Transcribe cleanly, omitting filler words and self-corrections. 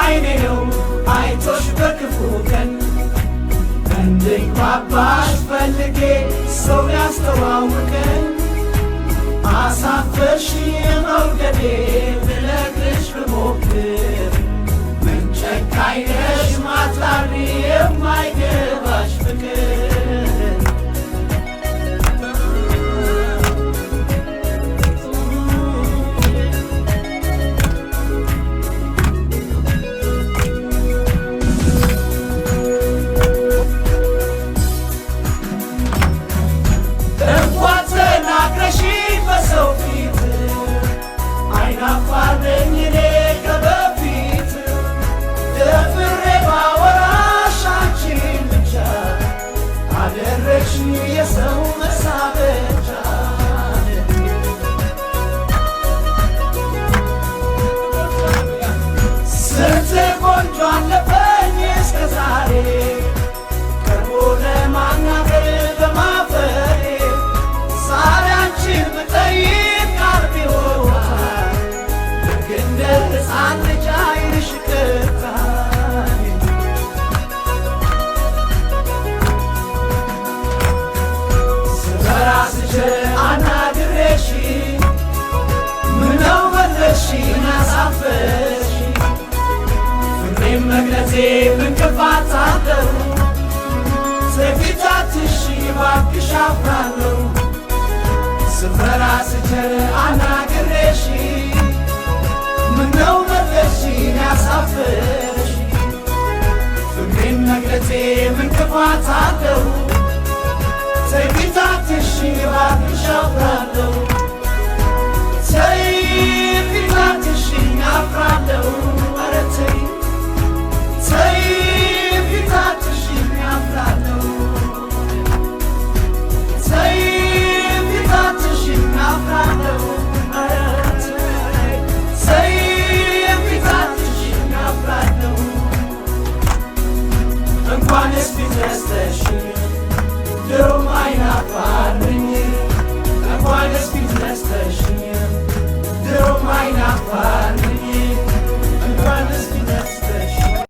አይኔ ነው አይቶሽ በክፉ ቀን እንድግባባሽ ፈልጌ ሰው ያስተዋውቀን አሳፈርሽ መውደዴ ልነግርሽ ብሞክር ምን ጨካኝ ነሽ ማትራሪ የማይገባሽ ፍቅር የሰው መሳበቻ ስንት ቆንጆ አለፈኝ እስከ ዛሬ ቀርቦ ለማናገር በማፈሬ ዛሬ አንቺን ብጠይቅ ቀርብ ይሆናል ልክ እንደ ሕፃን ልጅ ዓይንሽ ቅርታል አናግሬሽ ምነው መለስሽኝ አሳፈርሽ ፍቅሬን መግለጼ እንቅፋት አለው ትፊታትሽ እባክሽ አፍራለሁ ስፈራ ስቸር አናግሬሽ ምነው መለስሽኝ አሳፈርሽ ፍቅሬን መግለጼ እንቅፋት አለው ትፊታትሽ እባክሽ አፍራለሁ